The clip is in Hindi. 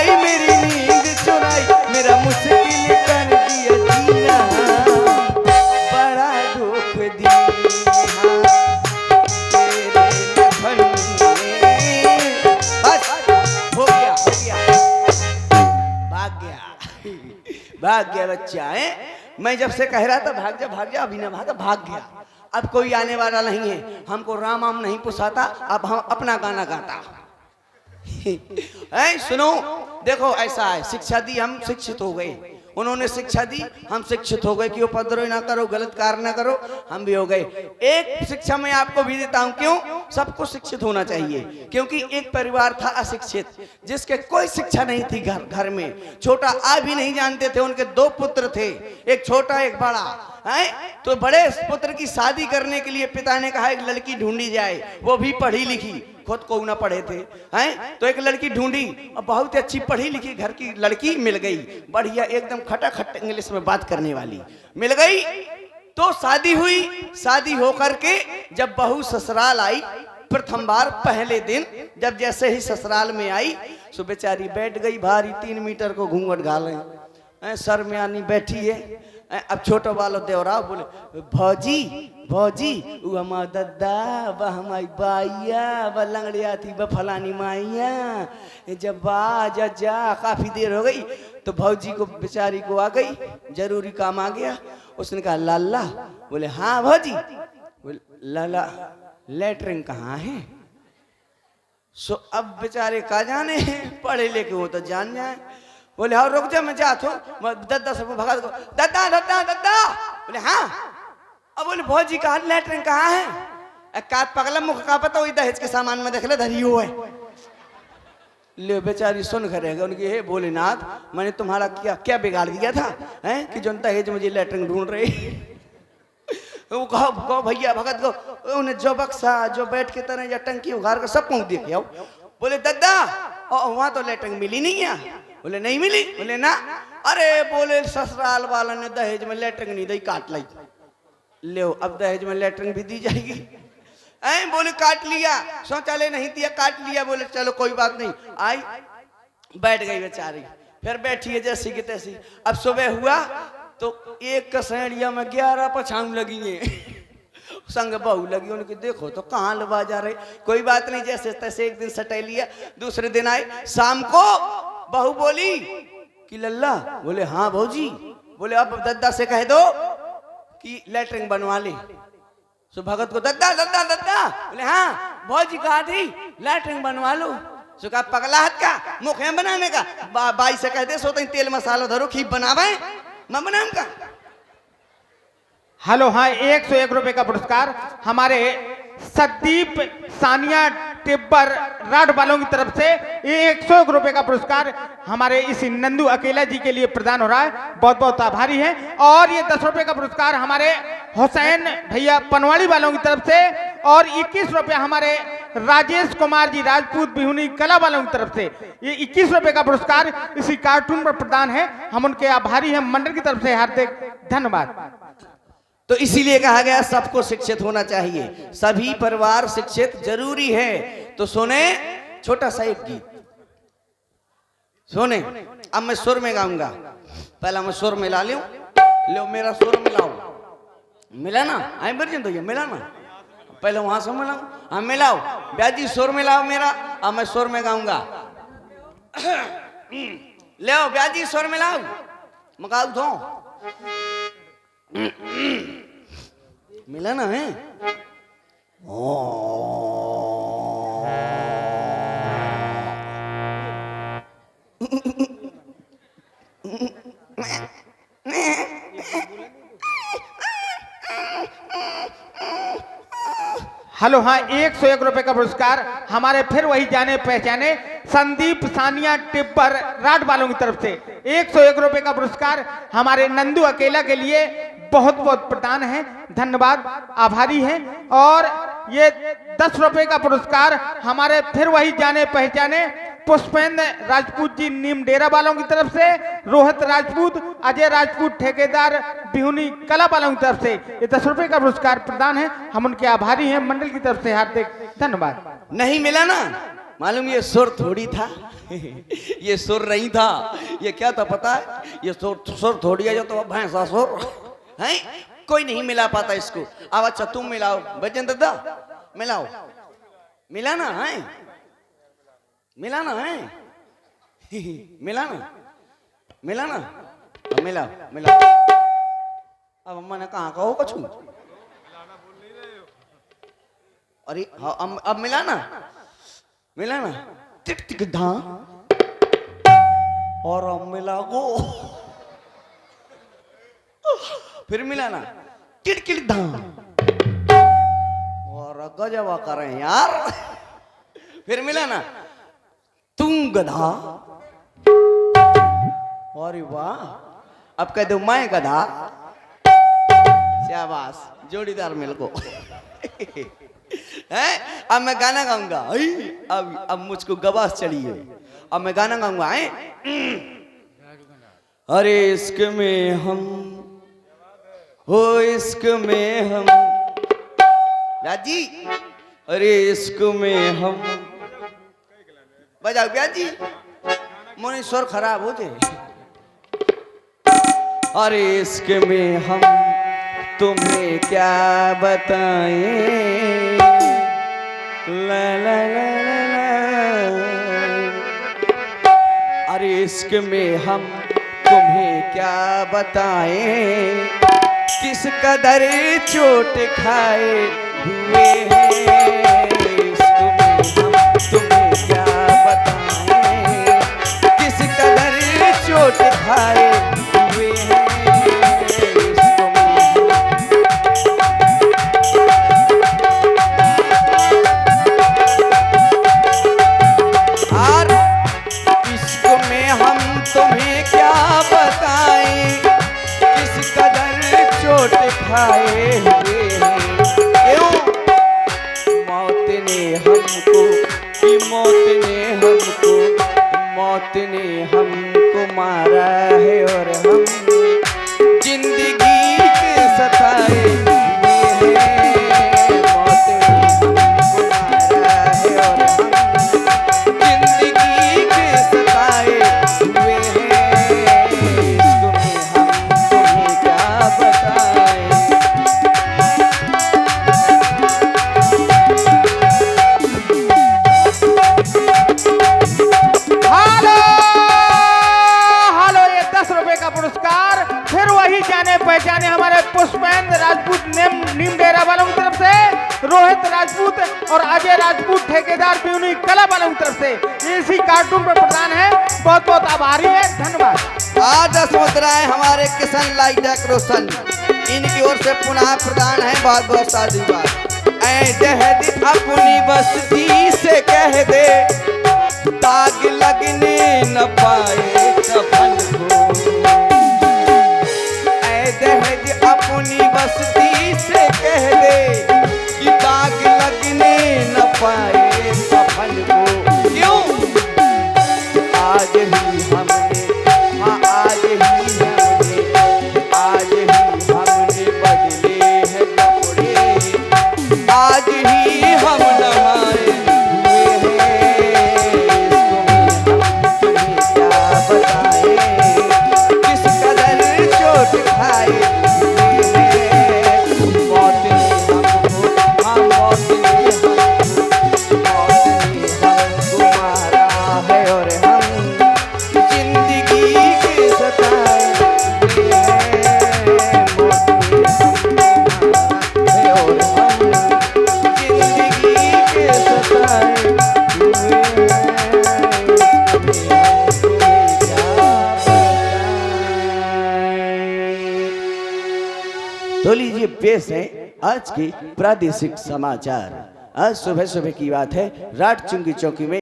चुराई मेरी नींद चुराई, मेरा मुश्किल कर दिया जीना, बड़ा दुख दिया तेरे नफल ने। बस हो गया भाग गया बच्चा है। मैं जब से कह रहा था भाग जा, अभी ना भागा, भाग गया। अब कोई आने वाला नहीं है, हमको राम आम नहीं पुसाता, अब हम अपना गाना गाता है। सुनो देखो ऐसा है, शिक्षा दी, हम शिक्षित हो गए, उन्होंने शिक्षा दी, हम शिक्षित हो गए कि उपद्रव ना करो, गलत कार्य ना करो, हम भी हो गए। एक शिक्षा मैं आपको भी देता हूं, क्यों? सबको शिक्षित होना चाहिए, क्योंकि एक परिवार था अशिक्षित, जिसके कोई शिक्षा नहीं थी, घर में छोटा आ भी नहीं जानते थे, उनके 2 पुत्र थे, एक छोटा एक बड़ा है। तो बड़े पुत्र की शादी करने के लिए पिता ने कहा एक लड़की ढूंढी जाए, वो भी पढ़ी लिखी, खुद को ना पढ़े थे हैं। तो एक लड़की ढूंढी और बहुत अच्छी पढ़ी लिखी घर की लड़की मिल गई, बढ़िया एकदम खटाखट इंग्लिश में बात करने वाली मिल गई। तो शादी हुई, शादी होकर के जब बहू ससुराल आई, प्रथम बार पहले दिन जब जैसे ही ससुराल में आई, सो बेचारी बैठ गई, भारी 3 मीटर को घूंघट घाले, सर में आनी बैठी है। अब छोटो वालो देवराव बोले भौजी भौजी वो हमार दद्दा व हमारी बाइया व लंगड़िया थी व फलानी माइया, जब जा काफी देर हो गई तो भौजी को बेचारी को आ गई, जरूरी काम आ गया। उसने कहा लाला, बोले हाँ भौजी, बोले लाला लेटरिन कहाँ है? सो अब बेचारे का जाने, पढ़े लेके वो तो जान जाए। बोले हाँ रुक जा, मैं जात हूँ, दद्दा से भगा दो, दद्दा दद्दा दद्दा। बोले हाँ। अब बोले भौजी कहा लेटरिन कहाँ है? का पगला मुख का पता वही दहेज के सामान में देख ले धरी हुआ है। ले बेचारी सुन करेगा उनकी, हे भोलेनाथ मैंने तुम्हारा क्या क्या बिगाड़ दिया था हैं कि जो दहेज मुझे लेटरिन ढूंढ रहे। वो कहो भैया भगत को, उन्हें जो बक्सा जो बैठ के तरह या टंकी उघार कर सब पहुंच दिया। बोले दद्दा वहां तो लेटरिन मिली नहीं है। बोले नहीं मिली। बोले ना, अरे बोले ससुराल वाला ने दहेज में लेटरिन नहीं दी, काट लाई। ले अब दहेज में लेटरिन भी दी जाएगी। ऐ बोले काट लिया, शौचालय नहीं दिया, काट लिया। बोले चलो कोई बात नहीं। आई बैठ गई बेचारी, फिर बैठी है जैसी की तैसी। अब सुबह हुआ तो एक कसैड़िया में 11 पछाऊ लगी है संग बहू लगी, उनकी देखो तो कहाँ लबा जा रहे। कोई बात नहीं, जैसे तैसे एक दिन सटे लिया। दूसरे दिन आए, शाम को बहू बोली कि लल्ला। बोले हाँ भौजी। बोले अब दद्दा से कह दो कि लेटरिन बनवा ले। सो भगत को दद्दा दद्दा दद्दा। बोले हाँ भौजी कहा थी लेटरिन बनवा लो। सो कहा पगला हाथ का मुख है बनाने का, बाई से कह दे सो तेल मसाला धरो खीप बनावे मैं बनाऊं का। हेलो हाँ, 101 रुपए का पुरस्कार हमारे संदीप सानिया टिब्बर राड वालों की तरफ से 101 रुपए का पुरस्कार हमारे इस नंदू अकेला जी के लिए प्रदान हो रहा है। बहुत बहुत आभारी हैं। और ये 10 रुपए का पुरस्कार हमारे हुसैन भैया पनवाड़ी वालों की तरफ से, और 21 रुपए हमारे राजेश कुमार जी राजपूत बिहुनी कला वालों की तरफ से। ये 21 रुपए का पुरस्कार इसी कार्टून पर प्रदान है। हम उनके आभारी हैं, मंडल की तरफ से हार्दिक धन्यवाद। तो इसीलिए कहा गया सबको शिक्षित होना चाहिए, सभी परिवार शिक्षित जरूरी है। तो सुने छोटा सा एक गीत सुने। अब मैं सुर में गाऊंगा, पहला मैं सुर मिला लूं। लो मेरा सुर मिलाओ, मिला ना? आई बर्जन तो ये मिला ना, पहले वहां से मिलाओ। हाँ मिलाओ ब्याजी, सुर मिलाओ मेरा। अब मैं सुर में गाऊंगा। ले ब्याजी सुर मिलाओ, मगाऊ दो। मिला ना है? हेलो हाँ, 101 रुपए का पुरस्कार हमारे फिर वही जाने पहचाने संदीप सानिया टिब्बर राड वालों की तरफ से। 101 रुपए का पुरस्कार हमारे नंदू अकेला के लिए बहुत बहुत प्रदान है, धन्यवाद, आभारी हैं। और ये 10 रुपए का पुरस्कार हमारे फिर वही जाने पहचाने पुष्पेंद्र राजपूत जी नीम डेरा वालों की तरफ से, रोहित राजपूत, अजय राजपूत ठेकेदार बिहुनी कला वालों की तरफ से ये 10 रुपए का पुरस्कार प्रदान है। हम उनके आभारी हैं, मंडल की तरफ से हार्दिक धन्यवाद। नहीं मिला ना, मालूम ये सुर थोड़ी था। ये सुर नहीं था, ये क्या था पता है? ये सुर थोड़ी है जो तो भैंसा सुर है, कोई नहीं मिला पाता इसको। अब अच्छा तुम मिलाओ बजेंद्र दा, मिलाओ, मिलाना है, मिलाना है, मिलाना, मिलाना, मिलाओ मिलाओ। अब अम्मा ने कहा कहो कुछ, अरे हाँ अब मिलाना, मिलाना, टिक टिक धा और अब मिलाओ, फिर मिलाना, टिड़किड़ धा और गजबा करें यार, फिर मिलाना, तुम गधा, अरे वाह, अब कह दो मैं गधा, शाबाश जोड़ीदार मिल को। है अब मैं गाना गाऊंगा, अब मुझको गवास चढ़ी है, अब मैं गाना गाऊंगा है। अरे इश्क में हम हो, इश्क में हम राजी, अरे इश्क में हम बजाओ ब्याजी, मोनी स्वर खराब हो जाए। अरे इश्क में हम तुम्हें क्या बताएं, ला ला ला ला ला। अरे इश्क में हम तुम्हें क्या बताएं, किस कदर चोट खाए हुए हैं। इश्क में हम तुम्हें क्या बताएं, किस कदर चोट खाए हुए हैं। तुम्हें क्या बताएं, किस कदर चोट खाए हुए हैं। क्यों मौत ने हमको, कि मौत ने हमको, मौत ने हमको मारा है और हम जिंदगी के सताए हुए हैं। मौत ने हमको मारा है और हम जिंदगी के सताए हुए हैं। इसको में हम तुम्हें क्या बताएं। हेलो हेलो, ये 10 रुपए का पुरस्कार फिर वही जाने पहचाने हमारे पुष्पेंद्र राजपूत नीम डेरा वालों की तरफ से, रोहित राजपूत और अजय राजपूत ठेकेदार ब्यूनी कला वालों की तरफ से इसी कार्टून पर प्रदान है। बहुत बहुत आभारी है, धन्यवाद। आज 10 मुद्राएं हमारे किशन लाइट डेकोरेशन, इनकी ओर से पुनः प्रदान है। बहुत बहुत साधुवाद। ऐ जहद अपनी बस्ती से कह दे, दाग लगने न पाए कफन को। ऐ जहद अपनी बस्ती से कह दे, कि दाग लगने न पाए कफन को। क्यों आज ही हमने, हाँ आज ही हमने, आज ही हमने बदले हैं कपड़े, आज ही हम नहाए हुए हैं। तुम्हें क्या बताएं, किस कदर चोट खाए हुए हैं। मौत ने हमको, हाँ मौत ने हमको, मौत ने हमको मारा है और हम जिंदगी के सताए हुए हैं। मौत ने हमको मारा है और हम जिंदगी के सताए हुए हैं। तुम्हें क्या बताएं। तो लीजिए पेश है आज के प्रादेशिक समाचार। आज सुबह सुबह की बात है, राट चुंगी चौकी में